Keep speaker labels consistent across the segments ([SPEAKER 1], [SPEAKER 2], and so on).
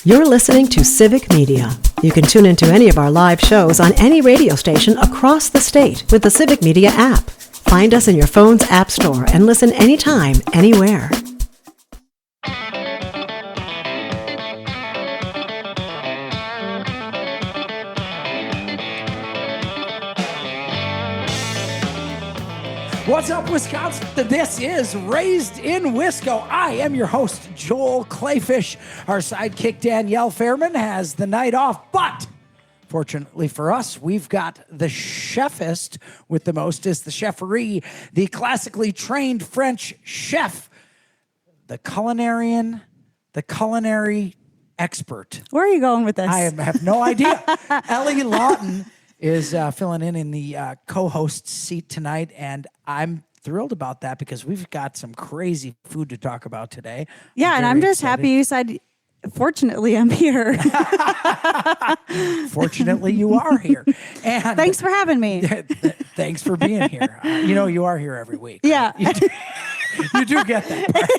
[SPEAKER 1] You're listening to Civic Media. You can tune into any of our live shows on any radio station across the state with the Civic Media app. Find us in your phone's app store and listen anytime, anywhere.
[SPEAKER 2] What's up, Wisconsin? This is Raised in Wisco. I am your host, Joel Clayfish. Our sidekick, Danielle Fairman, has the night off, but fortunately for us, we've got the chefist with the mostest, the cheferie, the classically trained French chef, the culinary expert.
[SPEAKER 3] Where are you going with this?
[SPEAKER 2] I have no idea. Ellie Lawton is filling in the co-host seat tonight, and I'm thrilled about that because we've got some crazy food to talk about today.
[SPEAKER 3] Yeah, and I'm just happy you said, fortunately, I'm here.
[SPEAKER 2] Fortunately, you are here. And
[SPEAKER 3] thanks for having me.
[SPEAKER 2] Thanks for being here. You are here every week.
[SPEAKER 3] Yeah.
[SPEAKER 2] Right? You do get that part.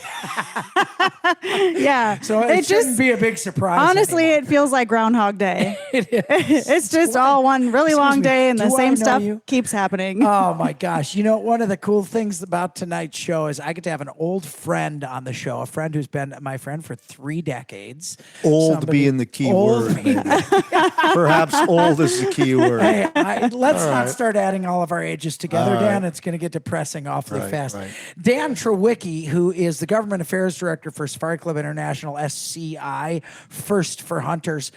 [SPEAKER 3] Yeah.
[SPEAKER 2] So it shouldn't be a big surprise.
[SPEAKER 3] Honestly,
[SPEAKER 2] anymore.
[SPEAKER 3] It feels like Groundhog Day.
[SPEAKER 2] It is.
[SPEAKER 3] It's just all one really long day and the same stuff
[SPEAKER 2] you?
[SPEAKER 3] keeps happening.
[SPEAKER 2] Oh, my gosh. One of the cool things about tonight's show is I get to have an old friend on the show, a friend who's been my friend for 3 decades.
[SPEAKER 4] Old being the key word. Maybe. Perhaps old is the key word.
[SPEAKER 2] Hey, let's not start adding all of our ages together, Dan. It's going to get depressing awfully fast.
[SPEAKER 4] Right.
[SPEAKER 2] Dan Trewicki, who is the Government Affairs Director for Safari Club International, SCI, First for Hunters.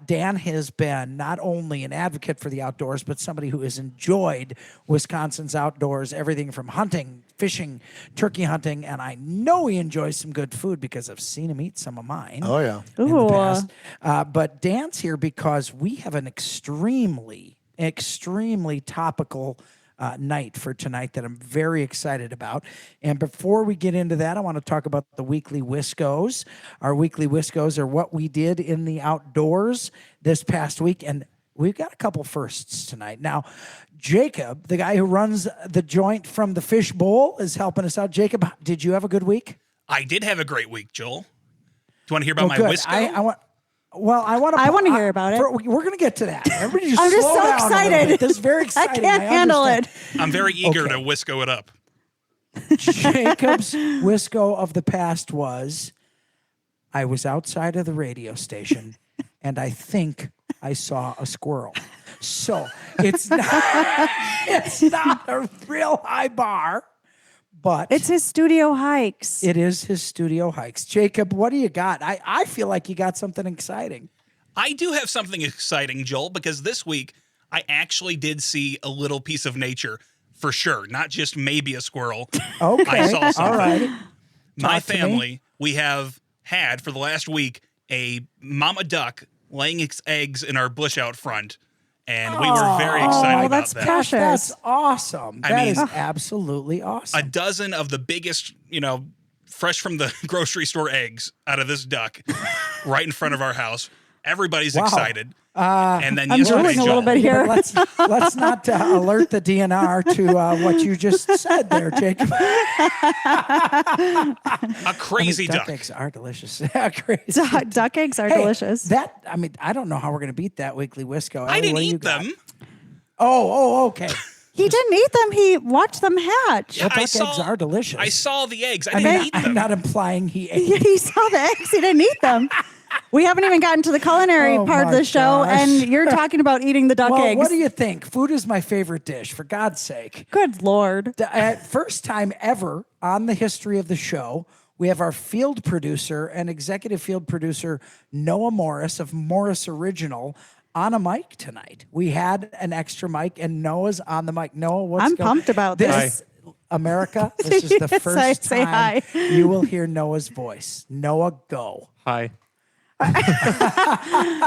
[SPEAKER 2] Dan has been not only an advocate for the outdoors, but somebody who has enjoyed Wisconsin's outdoors, everything from hunting, fishing, turkey hunting, and I know he enjoys some good food because I've seen him eat some of mine.
[SPEAKER 4] Oh, yeah.
[SPEAKER 2] In the past. But Dan's here because we have an extremely topical night for tonight that I'm very excited about. And before we get into that, I want to talk about the weekly Wiscos. Our weekly Wiscos are what we did in the outdoors this past week, and we've got a couple firsts tonight. Now, Jacob, the guy who runs the joint from the Fish Bowl, is helping us out. Jacob, did you have a good week?
[SPEAKER 5] I did have a great week, Joel. Do you want to hear about my Wisco?
[SPEAKER 2] I want
[SPEAKER 3] to hear about it.
[SPEAKER 2] We're going to get to that. Everybody
[SPEAKER 3] I'm just
[SPEAKER 2] slow
[SPEAKER 3] so
[SPEAKER 2] down
[SPEAKER 3] excited.
[SPEAKER 2] This is very exciting.
[SPEAKER 3] I can't handle it.
[SPEAKER 5] I'm very eager to Wisco it up.
[SPEAKER 2] Jacob's Wisco of the past was, I was outside of the radio station, and I think I saw a squirrel. So it's not a real high bar. But
[SPEAKER 3] it's his studio hikes.
[SPEAKER 2] It is his studio hikes. Jacob, what do you got? I feel like you got something exciting.
[SPEAKER 5] I do have something exciting, Joel, because this week I actually did see a little piece of nature for sure, not just maybe a squirrel.
[SPEAKER 2] Okay.
[SPEAKER 5] I saw something.
[SPEAKER 2] All right.
[SPEAKER 5] My family, we have had for the last week a mama duck laying its eggs in our bush out front. And we were very excited about that.
[SPEAKER 3] Precious.
[SPEAKER 2] That's awesome. That is
[SPEAKER 5] mean,
[SPEAKER 2] absolutely awesome.
[SPEAKER 5] A dozen of the biggest, fresh from the grocery store eggs out of this duck right in front of our house. Everybody's excited. And then
[SPEAKER 3] I'm drooling a little bit here.
[SPEAKER 2] Let's not alert the DNR to what you just said there, Jacob.
[SPEAKER 5] A crazy duck.
[SPEAKER 2] Duck eggs are delicious.
[SPEAKER 3] Duck eggs are delicious.
[SPEAKER 2] I don't know how we're going to beat that weekly Wisco.
[SPEAKER 5] I didn't eat them.
[SPEAKER 2] Oh, okay.
[SPEAKER 3] He didn't eat them. He watched them hatch.
[SPEAKER 2] Well, duck eggs are delicious.
[SPEAKER 5] I saw the eggs. I didn't eat them.
[SPEAKER 2] I'm not implying he ate.
[SPEAKER 3] He saw the eggs. He didn't eat them. We haven't even gotten to the culinary part of the show, and you're talking about eating the duck eggs.
[SPEAKER 2] What do you think? Food is my favorite dish, for God's sake.
[SPEAKER 3] Good Lord.
[SPEAKER 2] First time ever on the history of the show, we have our field producer and executive field producer, Noah Morris of Morris Original, on a mic tonight. We had an extra mic, and Noah's on the mic. Noah,
[SPEAKER 3] I'm pumped about this.
[SPEAKER 2] America, this is the first
[SPEAKER 3] say
[SPEAKER 2] time
[SPEAKER 3] hi.
[SPEAKER 2] you will hear Noah's voice. Noah, go.
[SPEAKER 6] Hi.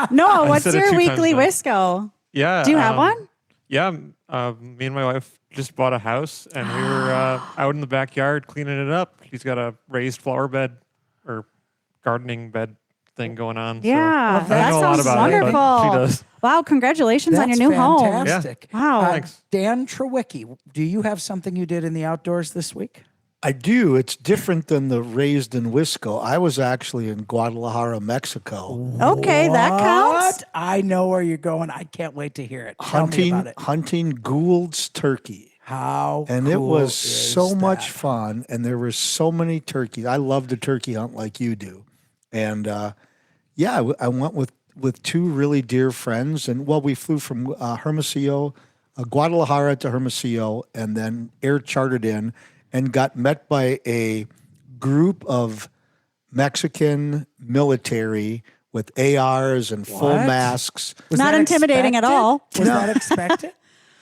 [SPEAKER 3] Noah, what's your weekly Wisco?
[SPEAKER 6] Yeah.
[SPEAKER 3] Do you have one?
[SPEAKER 6] Yeah. Me and my wife just bought a house, and we were out in the backyard cleaning it up. She's got a raised flower bed or gardening bed thing going on.
[SPEAKER 3] Yeah,
[SPEAKER 6] so I don't know a lot
[SPEAKER 3] sounds
[SPEAKER 6] about
[SPEAKER 3] wonderful.
[SPEAKER 6] it, but she does.
[SPEAKER 3] Wow, congratulations on your new home.
[SPEAKER 2] Fantastic.
[SPEAKER 3] Yeah. Wow.
[SPEAKER 6] Thanks.
[SPEAKER 2] Dan Trewicki, do you have something you did in the outdoors this week?
[SPEAKER 4] I do. It's different than the raised in Wisco. I was actually in Guadalajara, Mexico.
[SPEAKER 3] Okay, that counts.
[SPEAKER 2] What? I know where you're going. I can't wait to hear it. Tell me about it.
[SPEAKER 4] Hunting Gould's turkey.
[SPEAKER 2] How
[SPEAKER 4] And
[SPEAKER 2] cool
[SPEAKER 4] it was
[SPEAKER 2] is
[SPEAKER 4] so much
[SPEAKER 2] that?
[SPEAKER 4] fun, and there were so many turkeys. I love the turkey hunt like you do. And I went with two really dear friends. And we flew from Hermosillo, Guadalajara to Hermosillo, and then air chartered in and got met by a group of Mexican military with ARs and full
[SPEAKER 2] What?
[SPEAKER 4] masks.
[SPEAKER 2] Was
[SPEAKER 3] Not
[SPEAKER 2] that
[SPEAKER 3] intimidating at
[SPEAKER 2] expected?
[SPEAKER 3] all.
[SPEAKER 2] Was that expected?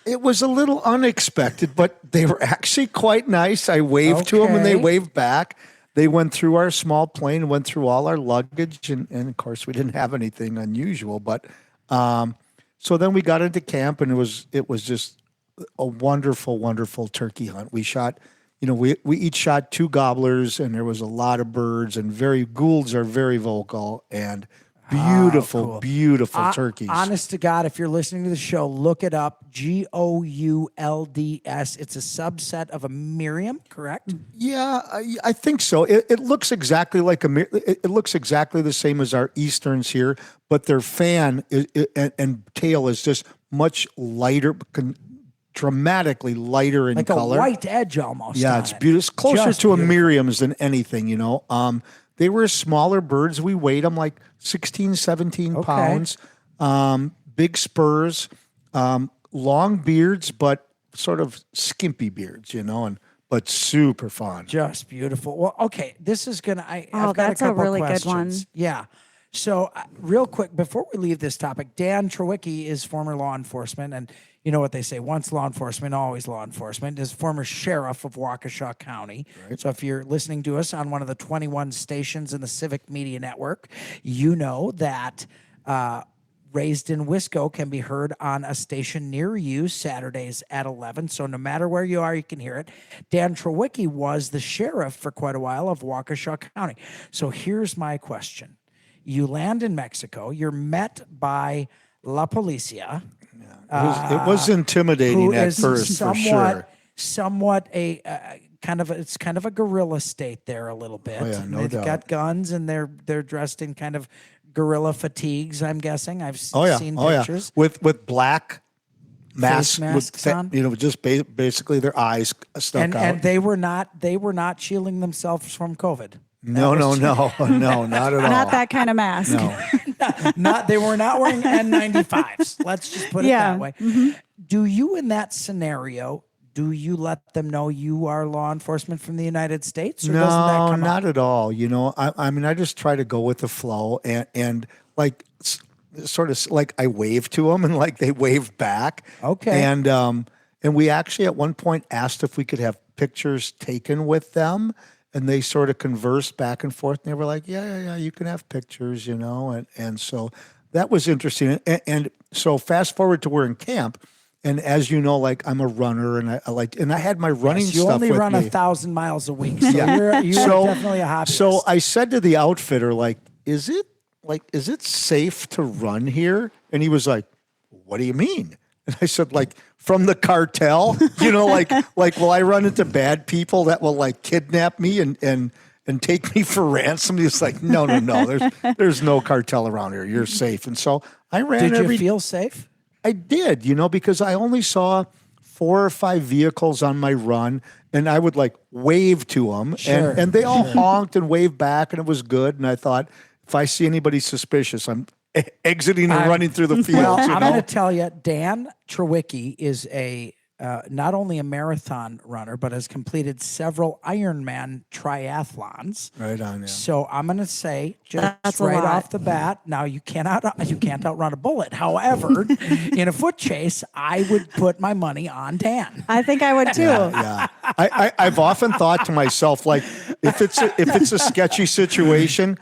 [SPEAKER 4] It was a little unexpected, but they were actually quite nice. I waved to them and they
[SPEAKER 2] Okay.
[SPEAKER 4] waved back. They went through our small plane, went through all our luggage, and of course we didn't have anything unusual. But so then we got into camp, and it was just a wonderful, wonderful turkey hunt. We shot, we each shot 2 gobblers, and there was a lot of birds, and Goulds are very vocal and beautiful,
[SPEAKER 2] cool.
[SPEAKER 4] beautiful turkeys.
[SPEAKER 2] Honest to God, if you're listening to the show, look it up. Goulds. It's a subset of a Miriam, correct?
[SPEAKER 4] Yeah, I think so. It looks exactly like it looks exactly the same as our Easterns here, but their fan and tail is just much lighter, dramatically lighter in
[SPEAKER 2] Like
[SPEAKER 4] color.
[SPEAKER 2] a white edge almost.
[SPEAKER 4] Yeah,
[SPEAKER 2] on
[SPEAKER 4] it's
[SPEAKER 2] it.
[SPEAKER 4] beautiful. It's closer
[SPEAKER 2] Just
[SPEAKER 4] to a
[SPEAKER 2] beautiful.
[SPEAKER 4] Miriam's than anything, They were smaller birds. We weighed them like 16, 17
[SPEAKER 2] Okay.
[SPEAKER 4] pounds. Big spurs, long beards, but sort of skimpy beards, but super fun.
[SPEAKER 2] Just beautiful. Well, okay, this is gonna. I've got
[SPEAKER 3] that's a
[SPEAKER 2] couple
[SPEAKER 3] really good
[SPEAKER 2] questions.
[SPEAKER 3] one.
[SPEAKER 2] Yeah. So, real quick before we leave this topic, Dan Trewicki is former law enforcement, and you know what they say: once law enforcement, always law enforcement. Is former sheriff of Waukesha County. Right. So, if you're listening to us on one of the 21 stations in the Civic Media Network, you know that. Raised in Wisco can be heard on a station near you Saturdays at 11. So no matter where you are, you can hear it. Dan Trewicki was the sheriff for quite a while of Waukesha County. So here's my question. You land in Mexico. You're met by La Policia.
[SPEAKER 4] It was intimidating
[SPEAKER 2] who
[SPEAKER 4] at
[SPEAKER 2] is
[SPEAKER 4] first, for sure.
[SPEAKER 2] Somewhat it's kind of a guerrilla state there a little bit.
[SPEAKER 4] Oh, yeah, no
[SPEAKER 2] They've
[SPEAKER 4] doubt.
[SPEAKER 2] got guns and they're dressed in kind of guerrilla fatigues, I'm guessing. I've seen pictures.
[SPEAKER 4] With black masks,
[SPEAKER 2] masks on?
[SPEAKER 4] just basically their eyes stuck out.
[SPEAKER 2] And they were not shielding themselves from COVID.
[SPEAKER 4] No, not at all.
[SPEAKER 3] Not that kind of mask.
[SPEAKER 4] No.
[SPEAKER 2] They were not wearing N95s. Let's just put it
[SPEAKER 3] Yeah.
[SPEAKER 2] that way. Do you, in that scenario, do you let them know you are law enforcement from the United States? Or doesn't that come
[SPEAKER 4] not
[SPEAKER 2] up?
[SPEAKER 4] at all. I mean, I just try to go with the flow and like sort of like I wave to them and like they wave back.
[SPEAKER 2] Okay.
[SPEAKER 4] And we actually at one point asked if we could have pictures taken with them, and they sort of conversed back and forth. And they were like, yeah, you can have pictures, and so that was interesting. And so fast forward to we're in camp. And as you know, like I'm a runner, and I had my running
[SPEAKER 2] You
[SPEAKER 4] stuff
[SPEAKER 2] only
[SPEAKER 4] with
[SPEAKER 2] run
[SPEAKER 4] me.
[SPEAKER 2] 1,000 miles a week, so
[SPEAKER 4] Yeah.
[SPEAKER 2] you're definitely a hobbyist.
[SPEAKER 4] So I said to the outfitter, like, is it safe to run here? And he was like, what do you mean? And I said, like, from the cartel, like, will I run into bad people that will like kidnap me and take me for ransom? He's like, no, there's no cartel around here. You're safe. And so I ran
[SPEAKER 2] Did you feel safe?
[SPEAKER 4] I did, because I only saw 4 or 5 vehicles on my run, and I would like wave to them,
[SPEAKER 2] Sure,
[SPEAKER 4] and they all honked and waved back, and it was good. And I thought, if I see anybody suspicious, I'm exiting and running through the fields.
[SPEAKER 2] Well, I'm going to tell you, Dan Trewicki is not only a marathon runner, but has completed several Ironman triathlons.
[SPEAKER 4] Right on, yeah.
[SPEAKER 2] So I'm going to say, just
[SPEAKER 3] That's a
[SPEAKER 2] right
[SPEAKER 3] lot.
[SPEAKER 2] off the bat, now you can't outrun a bullet. However, in a foot chase, I would put my money on Dan.
[SPEAKER 3] I think I would too.
[SPEAKER 4] Yeah, I've often thought to myself, like, if it's a sketchy situation,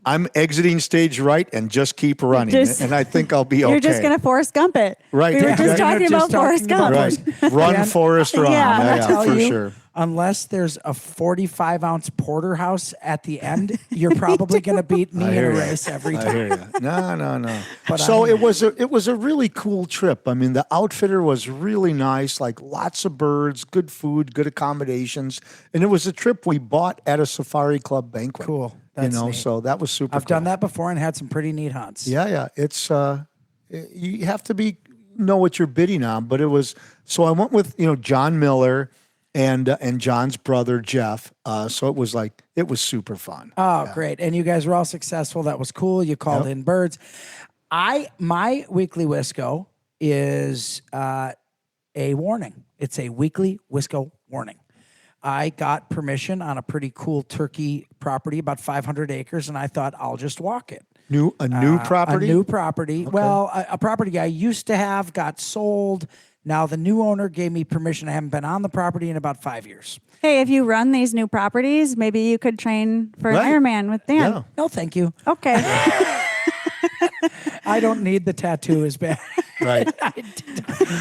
[SPEAKER 4] I'm exiting stage right and just keep running, and I think I'll be okay.
[SPEAKER 3] You're just going to Forrest Gump it.
[SPEAKER 4] Right.
[SPEAKER 3] We were just
[SPEAKER 4] Exactly.
[SPEAKER 3] talking about Forrest Gump.
[SPEAKER 4] Right. Run, Forrest, run.
[SPEAKER 3] Yeah.
[SPEAKER 4] Yeah,
[SPEAKER 2] Tell
[SPEAKER 4] for
[SPEAKER 2] you,
[SPEAKER 4] sure.
[SPEAKER 2] Unless there's a 45-ounce porterhouse at the end, you're probably going to beat me in a race every
[SPEAKER 4] I
[SPEAKER 2] time.
[SPEAKER 4] hear you. No.
[SPEAKER 2] But
[SPEAKER 4] So it was a really cool trip. I mean, the outfitter was really nice, like lots of birds, good food, good accommodations, and it was a trip we bought at a Safari Club banquet.
[SPEAKER 2] Cool. That's neat.
[SPEAKER 4] So that was super.
[SPEAKER 2] I've done that before and had some pretty neat hunts.
[SPEAKER 4] Yeah. It's you have to know what you're bidding on, but it was. So I went with John Miller and John's brother Jeff. So it was super fun.
[SPEAKER 2] Oh, great. And you guys were all successful. That was cool. You called in birds. My weekly Wisco is a warning. It's a weekly Wisco warning. I got permission on a pretty cool turkey property, about 500 acres, and I thought I'll just walk it.
[SPEAKER 4] A new property?
[SPEAKER 2] A new property. Okay. Well, a property I used to have got sold. Now the new owner gave me permission. I haven't been on the property in about 5 years.
[SPEAKER 3] Hey, if you run these new properties, maybe you could train for an Ironman with Dan.
[SPEAKER 4] Yeah.
[SPEAKER 2] No, thank you.
[SPEAKER 3] Okay.
[SPEAKER 2] I don't need the tattoo as bad.
[SPEAKER 4] Right.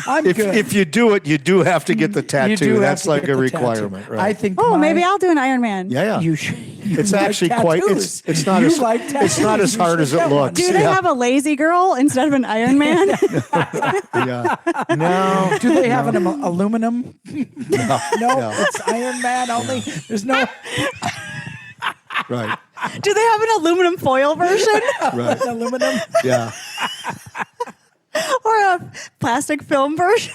[SPEAKER 2] I'm good.
[SPEAKER 4] If you do it, you do have to get the
[SPEAKER 2] You
[SPEAKER 4] tattoo.
[SPEAKER 2] do have
[SPEAKER 4] That's
[SPEAKER 2] to
[SPEAKER 4] like
[SPEAKER 2] get
[SPEAKER 4] a
[SPEAKER 2] the
[SPEAKER 4] requirement,
[SPEAKER 2] tattoo.
[SPEAKER 4] right?
[SPEAKER 2] I think.
[SPEAKER 3] Maybe I'll do an Ironman.
[SPEAKER 4] Yeah.
[SPEAKER 2] You should.
[SPEAKER 4] It's actually quite. It's not
[SPEAKER 2] You
[SPEAKER 4] as
[SPEAKER 2] like
[SPEAKER 4] it's not
[SPEAKER 2] tattoos.
[SPEAKER 4] as hard
[SPEAKER 2] You
[SPEAKER 4] as
[SPEAKER 2] should
[SPEAKER 4] it
[SPEAKER 2] get one.
[SPEAKER 4] looks.
[SPEAKER 3] Do they have a lazy girl instead of an Ironman?
[SPEAKER 4] Yeah. No.
[SPEAKER 2] Do they have an aluminum? No, it's Iron Man only. There's no
[SPEAKER 4] Right.
[SPEAKER 3] Do they have an aluminum foil version
[SPEAKER 4] Right.
[SPEAKER 2] aluminum.
[SPEAKER 4] Yeah.
[SPEAKER 3] or a plastic film version?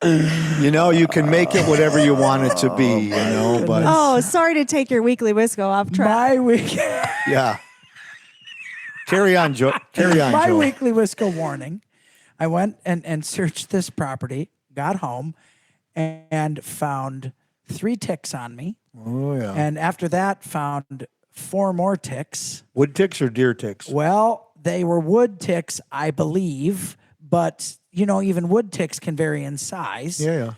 [SPEAKER 4] You can make it whatever you want it to be. But
[SPEAKER 3] Oh, sorry to take your weekly Wisco off track.
[SPEAKER 2] My week.
[SPEAKER 4] yeah. Carry on, Joe. Carry on,
[SPEAKER 2] My
[SPEAKER 4] Joe.
[SPEAKER 2] weekly Wisco warning. I went and searched this property, got home, and found 3 ticks on me.
[SPEAKER 4] Oh yeah.
[SPEAKER 2] And after that, found 4 more ticks.
[SPEAKER 4] Wood ticks or deer ticks?
[SPEAKER 2] Well, they were wood ticks, I believe, but even wood ticks can vary in size.
[SPEAKER 4] Yeah.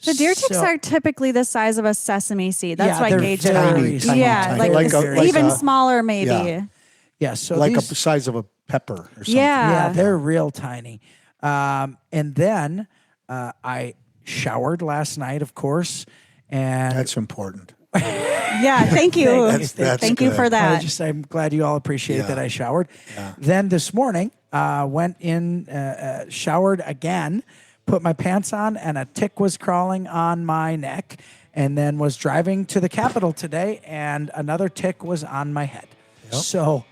[SPEAKER 3] The deer ticks
[SPEAKER 2] So-
[SPEAKER 3] are typically the size of a sesame seed. That's
[SPEAKER 2] Yeah,
[SPEAKER 3] why
[SPEAKER 2] they're
[SPEAKER 3] gauge
[SPEAKER 2] very
[SPEAKER 3] it.
[SPEAKER 2] tiny,
[SPEAKER 3] Yeah,
[SPEAKER 2] tiny.
[SPEAKER 3] like,
[SPEAKER 4] Like
[SPEAKER 3] even
[SPEAKER 4] a-
[SPEAKER 3] smaller maybe.
[SPEAKER 4] Yeah.
[SPEAKER 2] Yeah, so
[SPEAKER 4] Like
[SPEAKER 2] these,
[SPEAKER 4] the size of a pepper or something.
[SPEAKER 2] yeah,
[SPEAKER 3] Yeah.
[SPEAKER 2] they're real tiny. And then I showered last night, of course, and
[SPEAKER 4] That's important.
[SPEAKER 3] Yeah, thank you.
[SPEAKER 4] That's
[SPEAKER 3] Thank you
[SPEAKER 4] good.
[SPEAKER 3] for that.
[SPEAKER 2] I'm glad you all appreciate
[SPEAKER 4] Yeah.
[SPEAKER 2] that I showered. Then this morning, went in, showered again, put my pants on, and a tick was crawling on my neck, and then was driving to the Capitol today, and another tick was on my head. So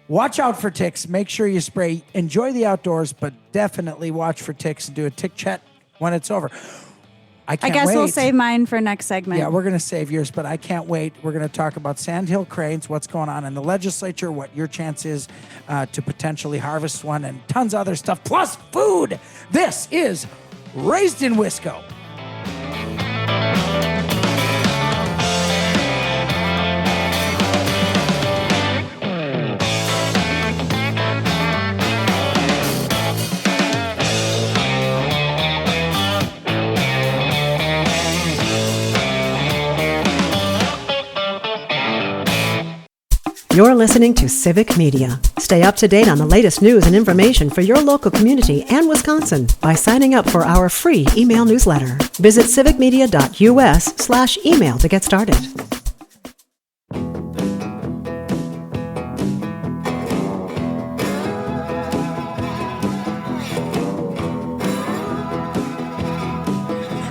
[SPEAKER 2] watch out for ticks. Make sure you spray. Enjoy the outdoors, but definitely watch for ticks and do a tick check when it's over. I
[SPEAKER 3] guess
[SPEAKER 2] wait.
[SPEAKER 3] we'll save mine for next segment.
[SPEAKER 2] Yeah, we're going to save yours, but I can't wait. We're going to talk about sandhill cranes, what's going on in the legislature, what your chance is to potentially harvest one, and tons of other stuff, plus food. This is Raised in Wisco.
[SPEAKER 1] You're listening to Civic Media. Stay up to date on the latest news and information for your local community and Wisconsin by signing up for our free email newsletter. Visit civicmedia.us/email to get started.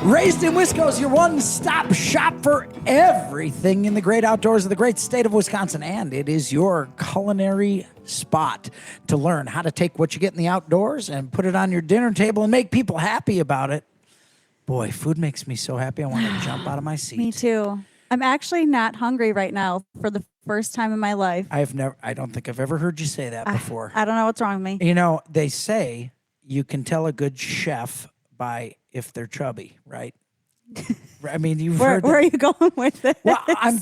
[SPEAKER 2] Raised in Wisco is your one-stop shop for everything in the great outdoors of the great state of Wisconsin, and it is your culinary spot to learn how to take what you get in the outdoors and put it on your dinner table and make people happy about it. Boy, food makes me so happy I want to jump out of my seat.
[SPEAKER 3] Me too. I'm actually not hungry right now for the first time in my life.
[SPEAKER 2] I don't think I've ever heard you say that before.
[SPEAKER 3] I don't know what's wrong with me.
[SPEAKER 2] They say you can tell a good chef by if they're chubby, right? I mean, you've
[SPEAKER 3] Where
[SPEAKER 2] heard
[SPEAKER 3] are you going with this?
[SPEAKER 2] Well,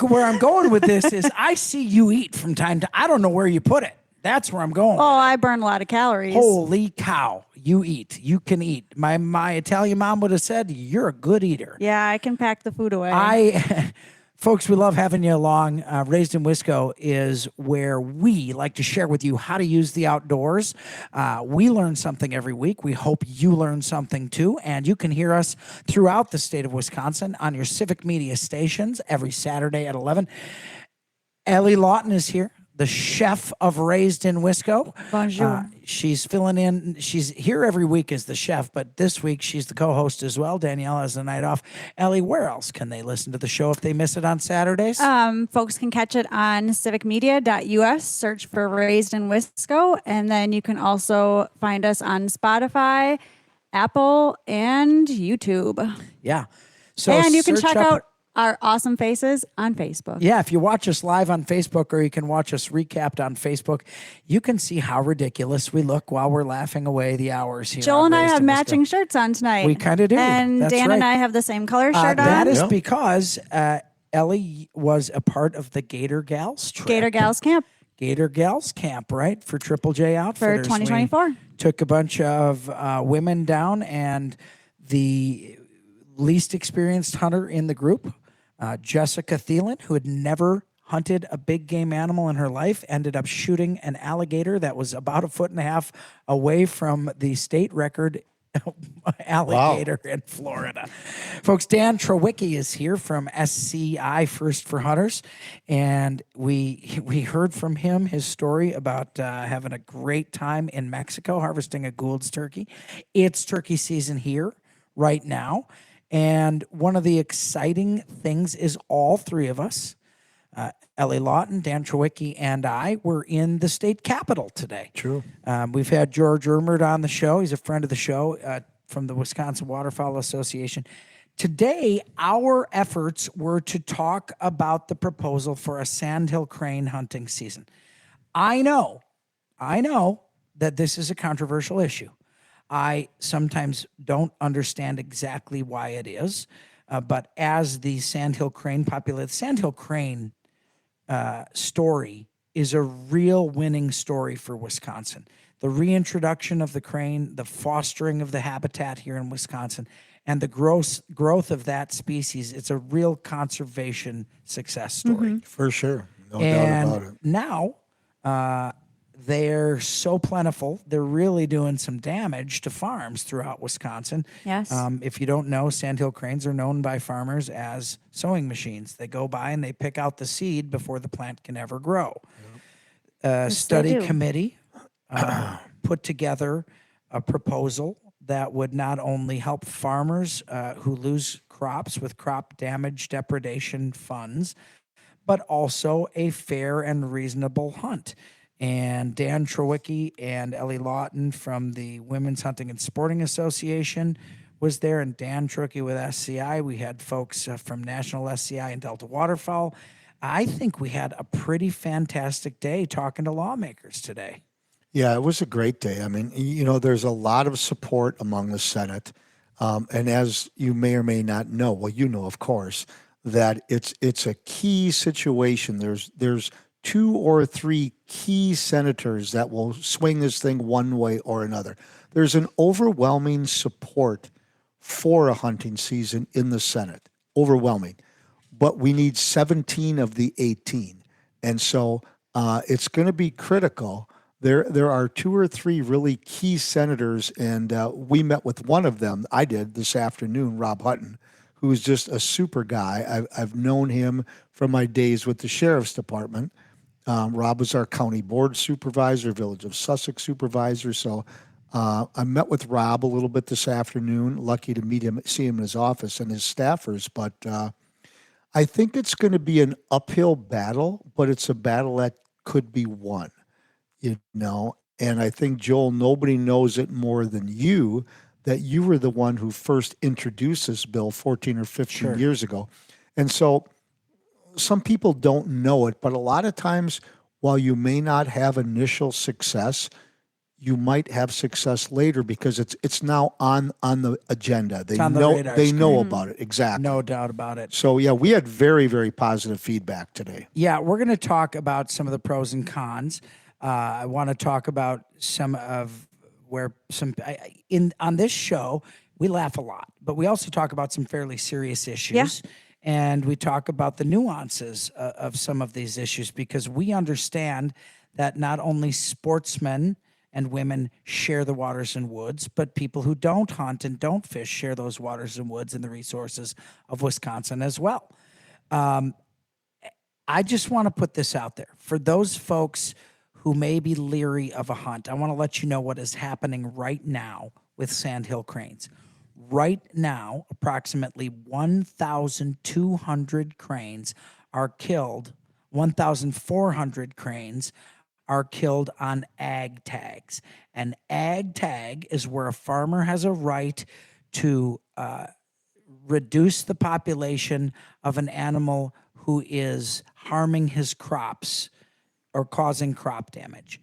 [SPEAKER 2] where I'm going with this is I see you eat from time to I don't know where you put it. That's where I'm going.
[SPEAKER 3] Oh, I burn a lot of calories.
[SPEAKER 2] Holy cow. You eat. You can eat. My Italian mom would have said, you're a good eater.
[SPEAKER 3] Yeah, I can pack the food away.
[SPEAKER 2] Folks, we love having you along. Raised in Wisco is where we like to share with you how to use the outdoors. We learn something every week. We hope you learn something too. And you can hear us throughout the state of Wisconsin on your civic media stations every Saturday at 11. Ellie Lawton is here, the chef of Raised in Wisco.
[SPEAKER 3] Bonjour.
[SPEAKER 2] She's filling in. She's here every week as the chef, but this week she's the co-host as well. Danielle has the night off. Ellie, where else can they listen to the show if they miss it on Saturdays?
[SPEAKER 3] Folks can catch it on civicmedia.us, search for Raised in Wisco, and then you can also find us on Spotify, Apple, and YouTube.
[SPEAKER 2] Yeah. So
[SPEAKER 3] And you can
[SPEAKER 2] search
[SPEAKER 3] check
[SPEAKER 2] up-
[SPEAKER 3] out our awesome faces on Facebook.
[SPEAKER 2] Yeah, if you watch us live on Facebook or you can watch us recapped on Facebook, you can see how ridiculous we look while we're laughing away the hours here.
[SPEAKER 3] Joel
[SPEAKER 2] on
[SPEAKER 3] and I
[SPEAKER 2] Raised
[SPEAKER 3] have
[SPEAKER 2] in Wisco.
[SPEAKER 3] matching shirts on tonight.
[SPEAKER 2] We kinda do.
[SPEAKER 3] And
[SPEAKER 2] That's
[SPEAKER 3] Dan
[SPEAKER 2] right.
[SPEAKER 3] and I have the same color shirt on.
[SPEAKER 2] That is
[SPEAKER 4] Yeah.
[SPEAKER 2] because Ellie was a part of the Gator Gals trip.
[SPEAKER 3] Gator Gals Camp
[SPEAKER 2] Gator Gals Camp, right? For Triple J Outfitters.
[SPEAKER 3] for 2024.
[SPEAKER 2] We took a bunch of women down, and the least experienced hunter in the group, Jessica Thielen, who had never hunted a big game animal in her life, ended up shooting an alligator that was about 1.5 feet away from the state record alligator in Florida. Folks, Dan Trowicki is here from SCI First for Hunters, and we heard from him his story about having a great time in Mexico harvesting a Gould's turkey. It's turkey season here right now, and one of the exciting things is all three of us, Ellie Lawton, Dan Trowicki, and I were in the state capitol today.
[SPEAKER 4] True.
[SPEAKER 2] We've had George Ermert on the show. He's a friend of the show from the Wisconsin Waterfowl Association. Today, our efforts were to talk about the proposal for a sandhill crane hunting season. I know that this is a controversial issue. I sometimes don't understand exactly why it is, but as the sandhill crane sandhill crane story is a real winning story for Wisconsin. The reintroduction of the crane, the fostering of the habitat here in Wisconsin, and the growth of that species, it's a real conservation success story.
[SPEAKER 4] For sure. No
[SPEAKER 2] And
[SPEAKER 4] doubt about it.
[SPEAKER 2] now they're so plentiful, they're really doing some damage to farms throughout Wisconsin.
[SPEAKER 3] Yes.
[SPEAKER 2] If you don't know, sandhill cranes are known by farmers as sowing machines. They go by and they pick out the seed before the plant can ever grow. A study
[SPEAKER 3] do.
[SPEAKER 2] committee put together a proposal that would not only help farmers who lose crops with crop damage depredation funds, but also a fair and reasonable hunt. And Dan Trowicki and Ellie Lawton from the Women's Hunting and Sporting Association was there, and Dan Trowicki with SCI. We had folks from National SCI and Delta Waterfowl. I think we had a pretty fantastic day talking to lawmakers today.
[SPEAKER 4] Yeah, it was a great day. I mean, there's a lot of support among the Senate. And as you may or may not know, well, of course, that it's a key situation. There's 2 or 3 key senators that will swing this thing one way or another. There's an overwhelming support for a hunting season in the Senate. Overwhelming. But we need 17 of the 18. And so it's going to be critical. There are 2 or 3 really key senators, and we met with one of them. I did this afternoon, Rob Hutton, who is just a super guy. I've known him from my days with the Sheriff's Department. Rob was our county board supervisor, Village of Sussex supervisor. So I met with Rob a little bit this afternoon. Lucky to see him in his office and his staffers. But I think it's going to be an uphill battle, but it's a battle that could be won. And I think, Joel, nobody knows it more than you, that you were the one who first introduced this bill 14 or 15 years ago. And so some people don't know it, but a lot of times, while you may not have initial success, you might have success later because it's now on the agenda. They
[SPEAKER 2] on the
[SPEAKER 4] know
[SPEAKER 2] radar
[SPEAKER 4] they
[SPEAKER 2] screen.
[SPEAKER 4] know about it. Exactly.
[SPEAKER 2] No doubt about it.
[SPEAKER 4] So yeah, we had very, very positive feedback today.
[SPEAKER 2] Yeah, we're going to talk about some of the pros and cons. I want to talk about some of where on this show we laugh a lot, but we also talk about some fairly serious issues. and we talk about the nuances of some of these issues, because we understand that not only sportsmen and women share the waters and woods, but people who don't hunt and don't fish share those waters and woods and the resources of Wisconsin as well. I just want to put this out there. For those folks who may be leery of a hunt, I want to let you know what is happening right now with sandhill cranes. Right now, approximately 1,200 cranes are killed, 1,400 cranes are killed on ag tags. An ag tag is where a farmer has a right to reduce the population of an animal who is harming his crops or causing crop damage.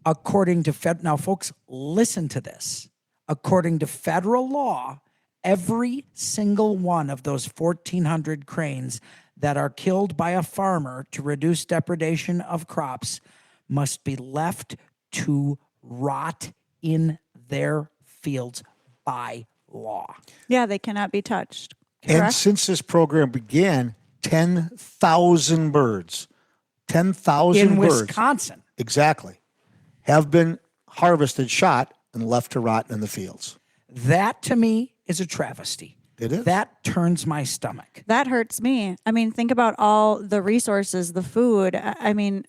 [SPEAKER 2] According to now, folks, listen to this. According to federal law, every single one of those 1,400 cranes that are killed by a farmer to reduce depredation of crops must be left to rot in their fields by law.
[SPEAKER 3] Yeah, they cannot be touched.
[SPEAKER 4] And
[SPEAKER 3] Correct?
[SPEAKER 4] since this program began, 10,000 birds, 10,000
[SPEAKER 2] In
[SPEAKER 4] birds,
[SPEAKER 2] Wisconsin.
[SPEAKER 4] exactly, have been harvested, shot, and left to rot in the fields.
[SPEAKER 2] That to me is a travesty.
[SPEAKER 4] It is.
[SPEAKER 2] That turns my stomach.
[SPEAKER 3] That hurts me. I mean, think about all the resources, the food. I mean,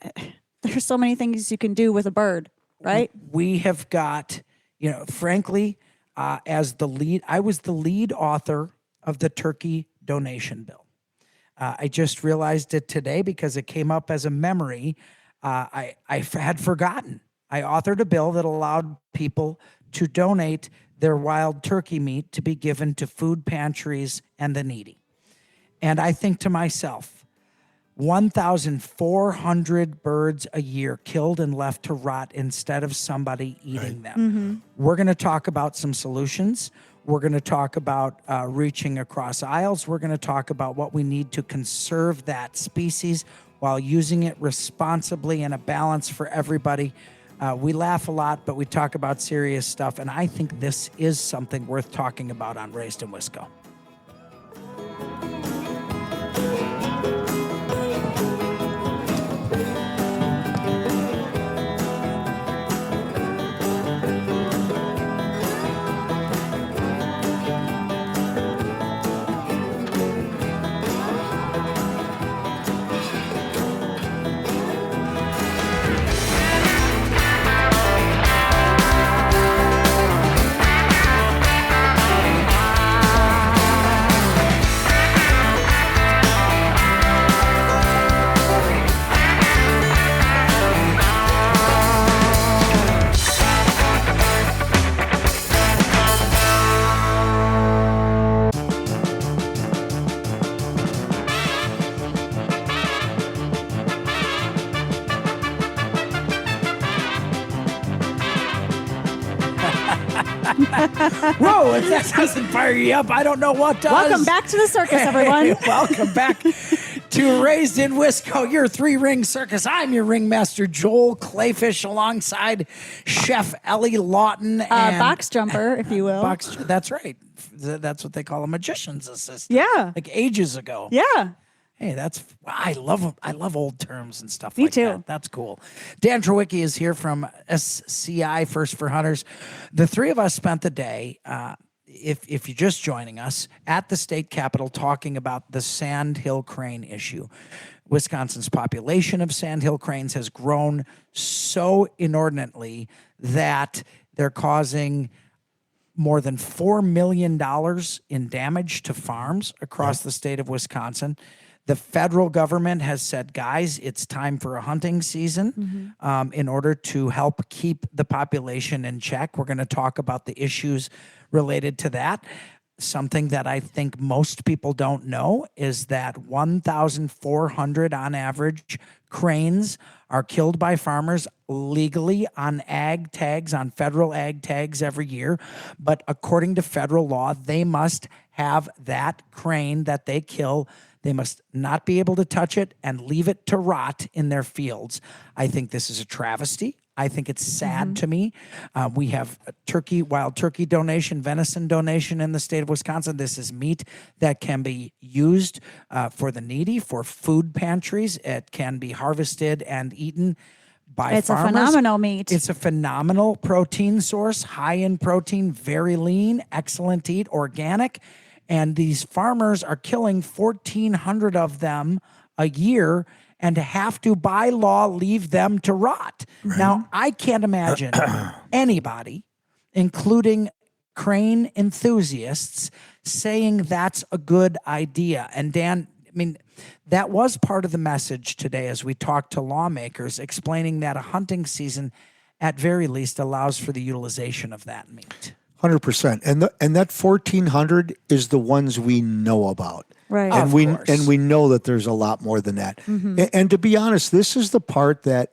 [SPEAKER 3] there's so many things you can do with a bird, right?
[SPEAKER 2] We have got, frankly, as the lead, I was the lead author of the turkey donation bill. I just realized it today because it came up as a memory. I had forgotten. I authored a bill that allowed people to donate their wild turkey meat to be given to food pantries and the needy. And I think to myself, 1,400 birds a year killed and left to rot instead of somebody eating them. Mm-hmm. We're going to talk about some solutions. We're going to talk about reaching across aisles. We're going to talk about what we need to conserve that species while using it responsibly and a balance for everybody. We laugh a lot, but we talk about serious stuff. And I think this is something worth talking about on Raised in Wisco. Whoa, if that doesn't fire you up, I don't know what does.
[SPEAKER 3] Welcome back to the circus, everyone.
[SPEAKER 2] Welcome back to Raised in Wisco, your three-ring circus. I'm your ringmaster, Joel Clayfish, alongside Chef Ellie Lawton. And
[SPEAKER 3] Box jumper, if you will.
[SPEAKER 2] That's right. That's what they call a magician's assistant.
[SPEAKER 3] Yeah.
[SPEAKER 2] Like ages ago.
[SPEAKER 3] Yeah.
[SPEAKER 2] Hey, I love old terms and stuff
[SPEAKER 3] Me
[SPEAKER 2] like
[SPEAKER 3] too.
[SPEAKER 2] that. That's cool. Dan Trewicki is here from SCI, First for Hunters. The three of us spent the day, if you're just joining us, at the state capitol talking about the sandhill crane issue. Wisconsin's population of sandhill cranes has grown so inordinately that they're causing more than $4 million in damage to farms across the state of Wisconsin. The federal government has said, guys, it's time for a hunting season in order to help keep the population in check. We're going to talk about the issues related to that. Something that I think most people don't know is that 1,400 on average cranes are killed by farmers legally on ag tags, on federal ag tags every year. But according to federal law, they must have that crane that they kill. They must not be able to touch it and leave it to rot in their fields. I think this is a travesty. I think it's sad to me. We have a wild turkey donation, venison donation in the state of Wisconsin. This is meat that can be used for the needy, for food pantries. It can be harvested and eaten by
[SPEAKER 3] It's
[SPEAKER 2] farmers.
[SPEAKER 3] a phenomenal meat.
[SPEAKER 2] It's a phenomenal protein source, high in protein, very lean, excellent to eat, organic. And these farmers are killing 1,400 of them a year and have to, by law, leave them to rot. Now, I can't imagine anybody, including crane enthusiasts, saying that's a good idea. And Dan, I mean, that was part of the message today as we talked to lawmakers, explaining that a hunting season, at very least, allows for the utilization of that meat.
[SPEAKER 4] 100%. And that 1,400 is the ones we know about.
[SPEAKER 3] Right.
[SPEAKER 4] And
[SPEAKER 2] Of course.
[SPEAKER 4] we know that there's a lot more than that. And to be honest, this is the part that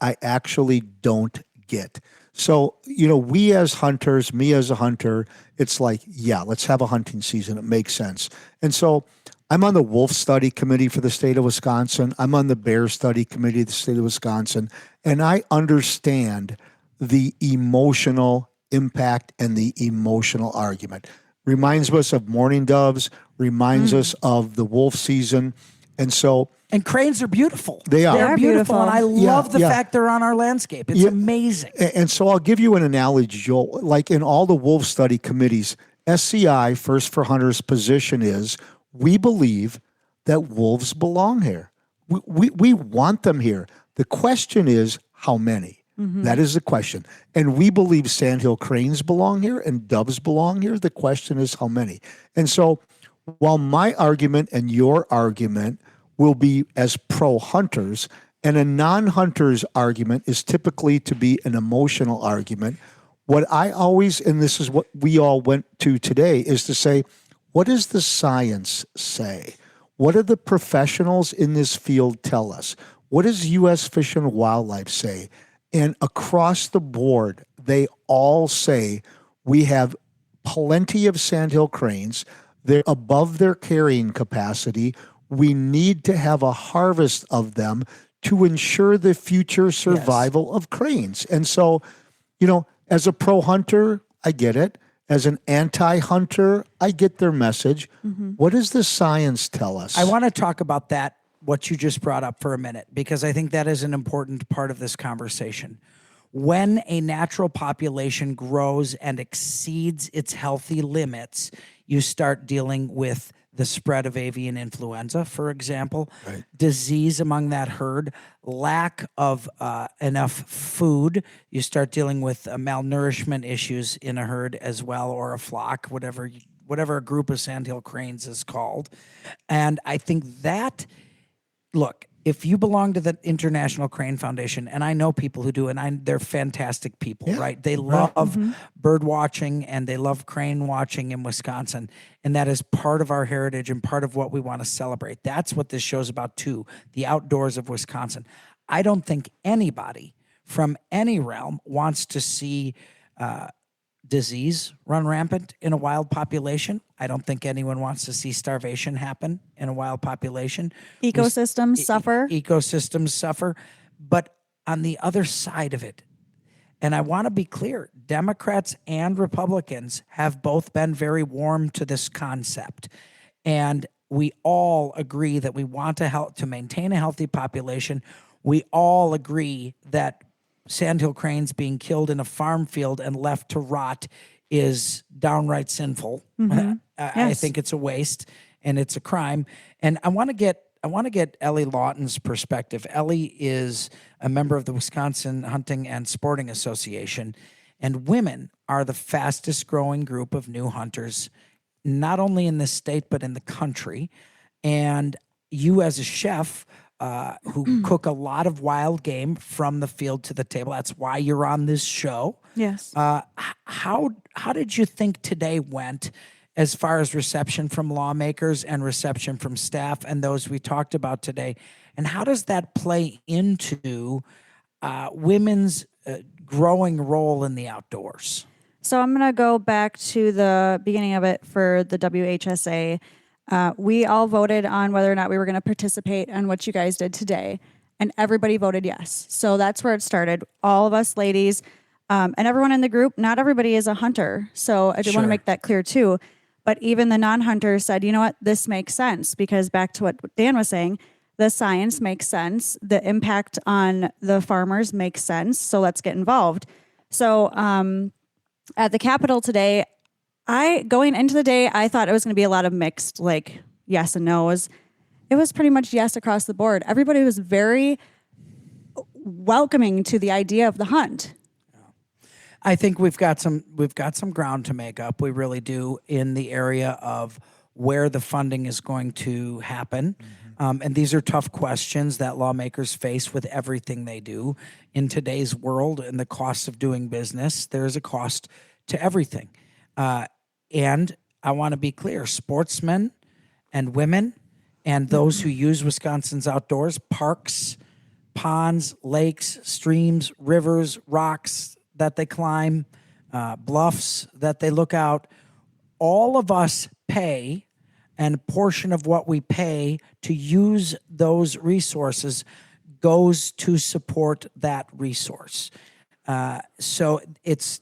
[SPEAKER 4] I actually don't get. So, we as hunters, me as a hunter, it's like, yeah, let's have a hunting season. It makes sense. And so I'm on the wolf study committee for the state of Wisconsin. I'm on the bear study committee of the state of Wisconsin. And I understand the emotional impact and the emotional argument. Reminds us of mourning doves, reminds us of the wolf season. And so...
[SPEAKER 2] And cranes are beautiful.
[SPEAKER 4] They are.
[SPEAKER 2] They're beautiful. And I love the
[SPEAKER 4] yeah.
[SPEAKER 2] fact they're on our landscape. It's amazing.
[SPEAKER 4] And so I'll give you an analogy, Joel. Like in all the wolf study committees, SCI, First for Hunters, position is we believe that wolves belong here. We want them here. The question is how many? That is the question. And we believe sandhill cranes belong here and doves belong here. The question is how many? And so while my argument and your argument will be as pro-hunters, and a non-hunter's argument is typically to be an emotional argument, what I always, and this is what we all went to today, is to say, what does the science say? What do the professionals in this field tell us? What does U.S. Fish and Wildlife say? And across the board, they all say we have plenty of sandhill cranes. They're above their carrying capacity. We need to have a harvest of them to ensure the future survival of cranes. And so, as a pro-hunter, I get it. As an anti-hunter, I get their message. What does the science tell us?
[SPEAKER 2] I want to talk about that, what you just brought up for a minute, because I think that is an important part of this conversation. When a natural population grows and exceeds its healthy limits, you start dealing with the spread of avian influenza, for example, disease among that herd, lack of enough food. You start dealing with malnourishment issues in a herd as well, or a flock, whatever a group of sandhill cranes is called. And I think that, look, if you belong to the International Crane Foundation, and I know people who do, and they're fantastic people, right? They love bird watching and they love crane watching in Wisconsin. And that is part of our heritage and part of what we want to celebrate. That's what this show's about too, the outdoors of Wisconsin. I don't think anybody from any realm wants to see disease run rampant in a wild population. I don't think anyone wants to see starvation happen in a wild population.
[SPEAKER 3] Ecosystems suffer.
[SPEAKER 2] Ecosystems suffer. But on the other side of it, and I want to be clear, Democrats and Republicans have both been very warm to this concept. And we all agree that we want to maintain a healthy population. We all agree that sandhill cranes being killed in a farm field and left to rot is downright sinful. I think it's a waste and it's a crime. And I want to get Ellie Lawton's perspective. Ellie is a member of the Wisconsin Hunting and Sporting Association, and women are the fastest growing group of new hunters, not only in this state but in the country. And you, as a chef, who cook a lot of wild game from the field to the table. That's why you're on this show.
[SPEAKER 3] Yes.
[SPEAKER 2] How did you think today went as far as reception from lawmakers and reception from staff and those we talked about today? And how does that play into women's growing role in the outdoors?
[SPEAKER 3] So I'm going to go back to the beginning of it for the WHSA. We all voted on whether or not we were going to participate in what you guys did today. and everybody voted yes. So that's where it started. All of us ladies and everyone in the group, not everybody is a hunter. So I do want to make that clear too. But even the non-hunters said, you know what, this makes sense, because back to what Dan was saying, the science makes sense. The impact on the farmers makes sense. So let's get involved. So at the Capitol today, going into the day, I thought it was going to be a lot of mixed, like yes and no's. It was pretty much yes across the board. Everybody was very welcoming to the idea of the hunt.
[SPEAKER 2] I think we've got some ground to make up. We really do, in the area of where the funding is going to happen. And these are tough questions that lawmakers face with everything they do in today's world and the cost of doing business. There is a cost to everything. And I want to be clear, sportsmen and women and those who use Wisconsin's outdoors, parks, ponds, lakes, streams, rivers, rocks that they climb, bluffs that they look out, all of us pay, and a portion of what we pay to use those resources goes to support that resource. So it's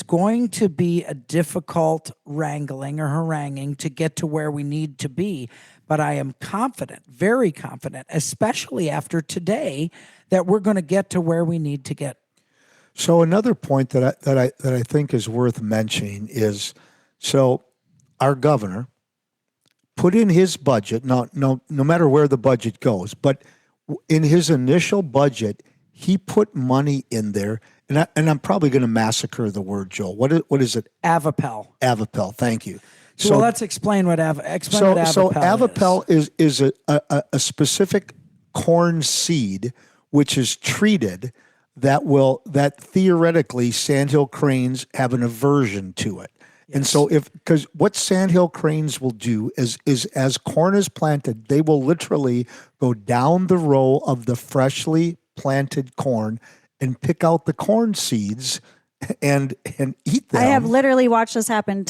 [SPEAKER 2] going to be a difficult wrangling or haranguing to get to where we need to be. But I am confident, very confident, especially after today, that we're going to get to where we need to get.
[SPEAKER 4] So another point that I think is worth mentioning is, so our governor put in his budget, no matter where the budget goes, but in his initial budget, he put money in there, and I'm probably going to massacre the word, Joel. What is it?
[SPEAKER 2] Avapel.
[SPEAKER 4] Avapel. Thank you.
[SPEAKER 2] So let's explain what Avapel is.
[SPEAKER 4] So Avapel is a specific corn seed which is treated that theoretically sandhill cranes have an aversion to it. Yes. And so because what sandhill cranes will do is as corn is planted, they will literally go down the row of the freshly planted corn and pick out the corn seeds and eat them.
[SPEAKER 3] I have literally watched this happen.